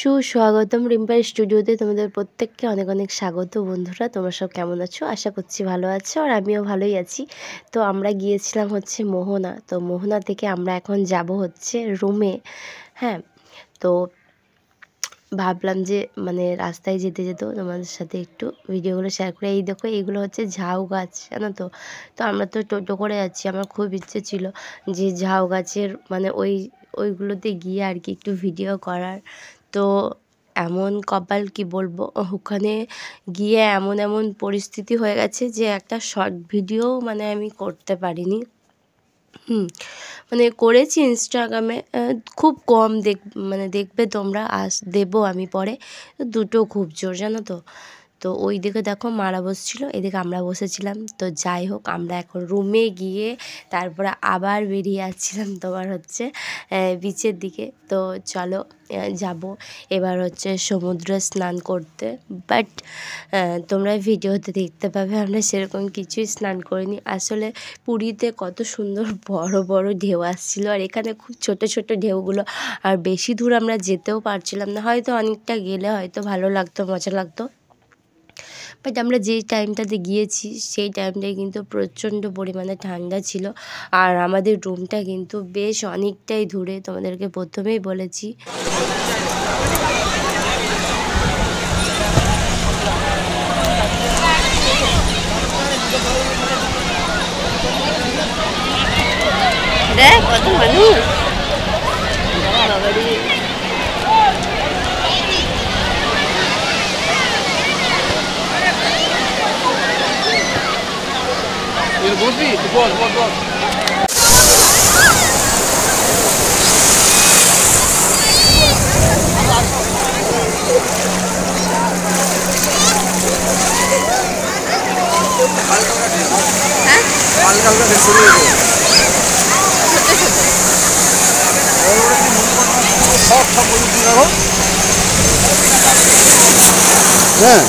সুস্বাগতম রিম্পার স্টুডিওতে তোমাদের প্রত্যেককে অনেক অনেক স্বাগত। বন্ধুরা, তোমরা সব কেমন আছো? আশা করছি ভালো আছো, আর আমিও ভালোই আছি। তো আমরা গিয়েছিলাম হচ্ছে মোহনা। তো মোহনা থেকে আমরা এখন যাব হচ্ছে রুমে। হ্যাঁ, তো ভাবলাম যে মানে রাস্তায় যেতে যেতেও তোমাদের সাথে একটু ভিডিওগুলো শেয়ার করে। এই দেখো, এইগুলো হচ্ছে ঝাউ গাছ, জানো তো। তো আমরা তো টোটো করে যাচ্ছি। আমার খুব ইচ্ছে ছিল যে ঝাউ গাছের মানে ওইগুলোতে গিয়ে আর কি একটু ভিডিও করার। তো এমন কপাল, কি বলবো, ওখানে গিয়ে এমন এমন পরিস্থিতি হয়ে গেছে যে একটা শর্ট ভিডিও মানে আমি করতে পারিনি। মানে করেছি ইনস্টাগ্রামে, খুব কম মানে দেখবে তোমরা, দেবো আমি পরে। দুটো খুব জোর, জানো তো। তো ওই দিকে দেখো মারা বসছিলো, এদিকে আমরা বসেছিলাম। তো যাই হোক, আমরা এখন রুমে গিয়ে তারপরে আবার বেরিয়ে আসছিলাম তোমার হচ্ছে বিচের দিকে। তো চলো যাব এবার হচ্ছে সমুদ্রে স্নান করতে। বাট তোমরা ভিডিওতে দেখতে পাবে আমরা সেরকম কিছুই স্নান করিনি। আসলে পুরীতে কত সুন্দর বড় বড় ঢেউ আসছিলো, আর এখানে খুব ছোট ছোট ঢেউগুলো। আর বেশি দূর আমরা যেতেও পারছিলাম না। হয়তো অনেকটা গেলে হয়তো ভালো লাগতো, মজা লাগতো। বাট আমরা যেই টাইমটাতে গিয়েছি সেই টাইমটায় কিন্তু প্রচণ্ড পরিমাণে ঠান্ডা ছিল। আর আমাদের রুমটা কিন্তু বেশ অনেকটাই দূরে, তোমাদেরকে প্রথমেই বলেছি। দেখ কত মানুষ, বাবারে। বসবি বল বল বল। হালকা হালকা শুরু হয়েছে। সব সব বলি দিয়ে রাখো। হ্যাঁ,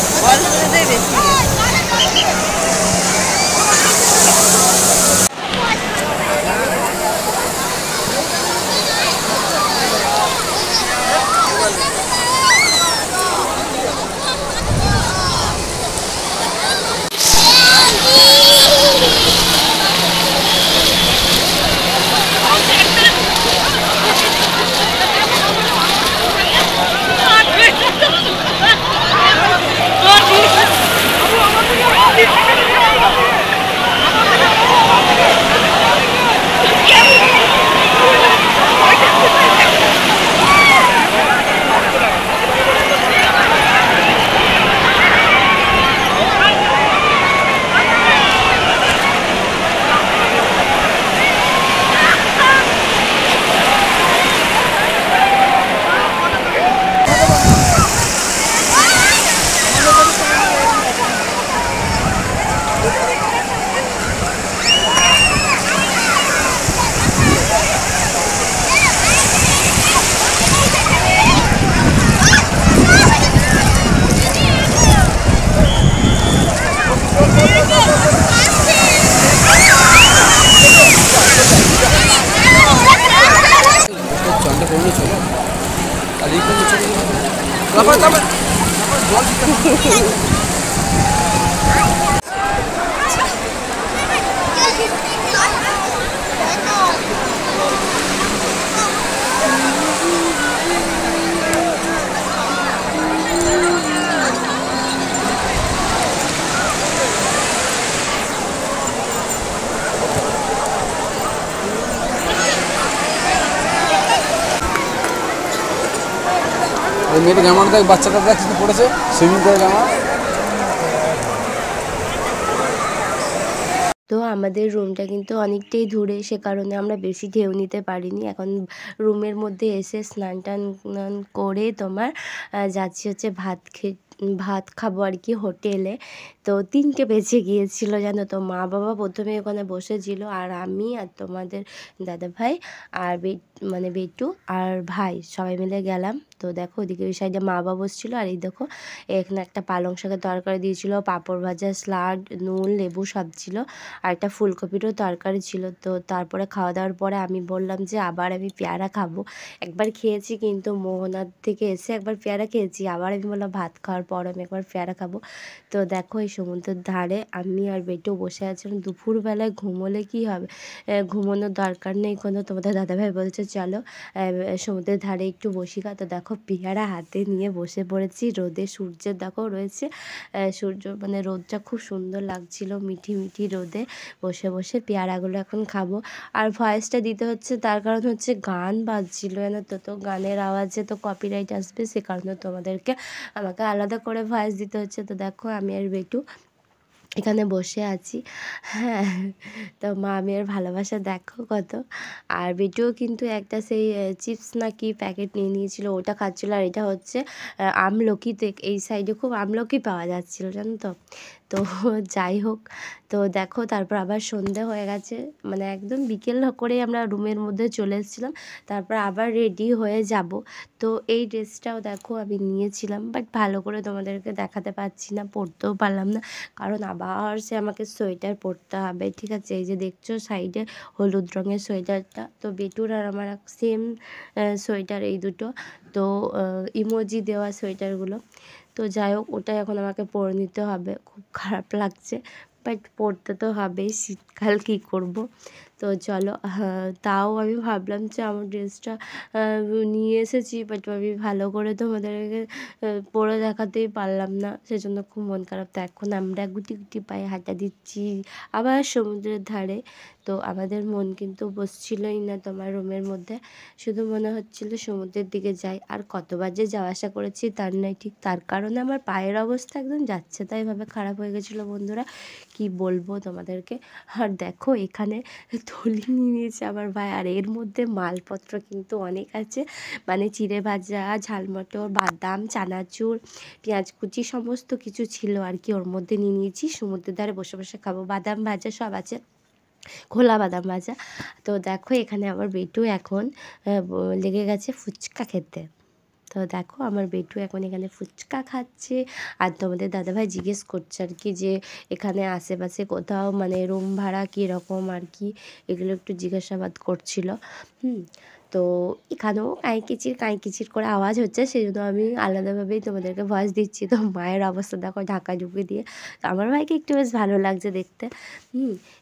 মেয়েটা জামাটা দেখ, বাচ্চাটা দেখ পড়েছে সুইমিং করে জামা। তো আমাদের রুমটা কিন্তু অনেকটাই দূরে, সে কারণে আমরা বেশি ঢেউ নিতে পারিনি। এখন রুমের মধ্যে এসে স্নান টান করে তোমার যাচ্ছি হচ্ছে ভাত খাবো আর কি হোটেলে। তো 3টে বেজে গিয়েছিলো, জানো তো। মা বাবা প্রথমে ওখানে বসেছিল, আর আমি আর তোমাদের দাদা ভাই আর মানে বেটু আর ভাই সবাই মিলে গেলাম। তো তো দেখো ওদিকে ওই সাইডে মা বাবা বসছিলো, আর এই দেখো এখানে একটা পালং শাকের তরকারি দিয়েছিল, পাঁপড় ভাজা, স্যালাড, নুন, লেবু সব ছিল, আর একটা ফুলকপিরও তরকারি ছিল। তো তারপরে খাওয়া দাওয়ার পরে আমি বললাম যে আবার আমি পেয়ারা খাবো। একবার খেয়েছি কিন্তু মোহনার থেকে এসে একবার পেয়ারা খেয়েছি, আবার আমি বললাম ভাত খাওয়ার পর আমি একবার পেয়ারা খাবো। তো দেখো এই সমুদ্রের ধারে আমি আর বেটু বসে আছিলাম। দুপুরবেলায় ঘুমোলে কি হবে, ঘুমোনোর দরকার নেই কোনো। তোমাদের দাদাভাই বলছে চলো সমুদ্রের ধারে একটু বসি গা। তো দেখো পেয়ারা হাতে নিয়ে বসে পড়েছি রোদে, সূর্যের দেখো রয়েছে, সূর্য মানে রোদটা খুব সুন্দর লাগছিল, মিঠি মিঠি রোদে বসে বসে পেয়ারাগুলো এখন খাবো। আর ভয়েসটা দিতে হচ্ছে তার কারণ হচ্ছে গান বাজছিল না তো, তো গানের আওয়াজে তো কপিরাইট আসবে, সে কারণে তোমাদেরকে আমাকে আলাদা করে ভয়েস দিতে হচ্ছে। তো দেখো আমি আর বেটু এখানে বসে আছি। হ্যাঁ, তো মা মেয়ের ভালোবাসা দেখো কত। আর বেটিও কিন্তু একটা সেই চিপস না কি প্যাকেট নিয়ে নিয়েছিল, ওটা খাচ্ছিলো। আর এটা হচ্ছে আমলকি, তো এই সাইডে খুব আমলকি পাওয়া যাচ্ছিলো জানো তো। তো যাই হোক, তো দেখো তারপর আবার সন্ধে হয়ে গেছে, মানে একদম বিকেল করেই আমরা রুমের মধ্যে চলে এসেছিলাম। তারপর আবার রেডি হয়ে যাব। তো এই ড্রেসটাও দেখো আমি নিয়েছিলাম, বাট ভালো করে তোমাদেরকে দেখাতে পারছি না, পরতেও পারলাম না, কারণ আবার সে আমাকে সোয়েটার পরতে হবে। ঠিক আছে, এই যে দেখছো সাইডে হলুদ রঙের সোয়েটারটা, তো বেটুর আর আমার সেম সোয়েটার এই দুটো, তো ইমোজি দেওয়া সোয়েটারগুলো। তো যাই হোক, ওটাই এখন আমাকে পরে নিতে হবে, খুব খারাপ লাগছে, বাট পরতে তো হবেই, শীতকাল কী করব। তো চলো, তাও আমি ভাবলাম যে আমার ড্রেসটা নিয়ে এসেছি, বাট আমি ভালো করে তোমাদেরকে পরে দেখাতেই পারলাম না, সেজন্য খুব মন খারাপ। তো এখন আমরা গুটি গুটি পায়ে হাঁটা দিচ্ছি আবার সমুদ্রের ধারে। তো আমাদের মন কিন্তু বসছিলই না তোমার রুমের মধ্যে, শুধু মনে হচ্ছিল সমুদ্রের দিকে যাই। আর কতবার যে যাওয়া আসা করেছি তার নয় ঠিক, তার কারণে আমার পায়ের অবস্থা একদম যাচ্ছে তাইভাবে খারাপ হয়ে গেছিলো বন্ধুরা, কি বলবো তোমাদেরকে। আর দেখো এখানে থলি নিয়ে নিয়েছে আমার ভাই, আর এর মধ্যে মালপত্র কিন্তু অনেক আছে, মানে চিড়ে ভাজা, ঝাল মটর, বাদাম, চানাচুর, পেঁয়াজ কুচি সমস্ত কিছু ছিল আর কি, ওর মধ্যে নিয়ে নিয়েছি। সমুদ্রের ধারে বসে বসে খাবো, বাদাম ভাজা সব আছে, খোলা বাদাম ভাজা। তো দেখো এখানে আমার বেটু এখন লেগে গেছে ফুচকা খেতে। তো দেখো আমার বেটু এখন এখানে ফুচকা খাচ্ছে, আর তোমাদের দাদাভাই জিজ্ঞেস করছে আর কি যে এখানে আশেপাশে কোথাও মানে রুম ভাড়া কীরকম আর কি, এগুলো একটু জিজ্ঞাসাবাদ করছিল। তো এখানেও কাঁইকিচির করে আওয়াজ হচ্ছে, সেই জন্য আমি আলাদাভাবেই তোমাদেরকে ভয়েস দিচ্ছি। তো মায়ের অবস্থা দেখো ঢাকা ঢুকে দিয়ে, তো আমার ভাইকে একটু বেশ ভালো লাগছে দেখতে।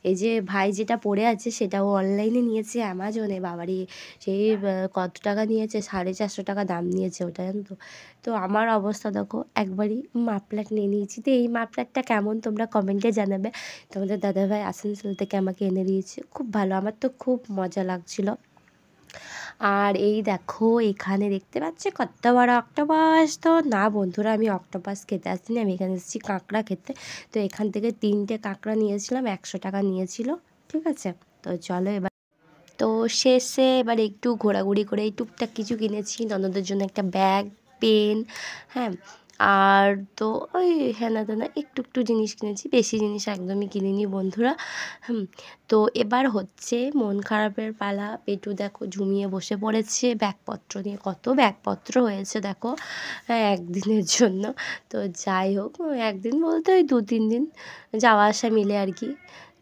এই যে ভাই যেটা পরে আছে সেটাও অনলাইনে নিয়েছে অ্যামাজনে, বাবারই সেই কত টাকা নিয়েছে, 450 টাকা দাম নিয়েছে ওটা, জানো তো। তো আমার অবস্থা দেখো, একবারই মাফলার নিয়ে নিয়েছি। তো এই মাফলারটা কেমন তোমরা কমেন্টে জানাবে। তোমাদের দাদাভাই আসানসোল থেকে আমাকে এনে দিয়েছে, খুব ভালো, আমার তো খুব মজা লাগছিলো। আর এই দেখো এখানে দেখতে পাচ্ছ কত বড় অক্টোপাস। তো না বন্ধুরা, আমি অক্টোপাস খেতে আসিনি, আমি এখানে এসেছি কাঁকড়া খেতে। তো এখান থেকে 3টে কাঁকড়া নিয়েছিলাম, 100 টাকা নিয়েছিল। ঠিক আছে, তো চলো এবার, তো শেষে এবার একটু ঘোরাঘুরি করে এই টুকটাক কিছু কিনেছি, ননদের জন্য একটা ব্যাগ, পেন, হ্যাঁ, আর তো ওই হেনা তেনা একটু একটু জিনিস কিনেছি, বেশি জিনিস একদমই কিনিনি বন্ধুরা। তো এবার হচ্ছে মন খারাপের পালা। পেটু দেখো ঝুমিয়ে বসে পড়েছে ব্যাগপত্র নিয়ে, কত ব্যাগপত্র হয়েছে দেখো, একদিনের জন্য। তো যাই হোক, একদিন বলতে ওই 2-3 দিন যাওয়া আসা মিলে আর কি।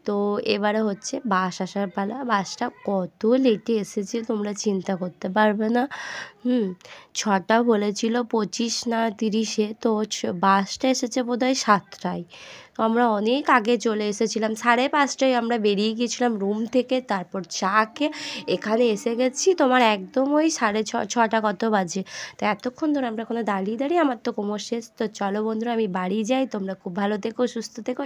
তো এবারে হচ্ছে বাস আসার পালা, বাসটা কত লেটে এসেছে তোমরা চিন্তা করতে পারবে না। 6টা বলেছিল, 25 না 30-এ, তো বাসটা এসেছে বোধহয় 7টায়। তো আমরা অনেক আগে চলে এসেছিলাম, 5:30টায় আমরা বেরিয়ে গিয়েছিলাম রুম থেকে, তারপর চা খেয়ে এখানে এসে গেছি তোমার একদম ওই 6:30 কত বাজে। তো এতক্ষণ ধরে আমরা কোনো দাঁড়িয়ে দাঁড়িয়ে আমার তো কোমর শেষ। তো চলো বন্ধুরা আমি বাড়ি যাই, তোমরা খুব ভালো থেকো, সুস্থ থেকো।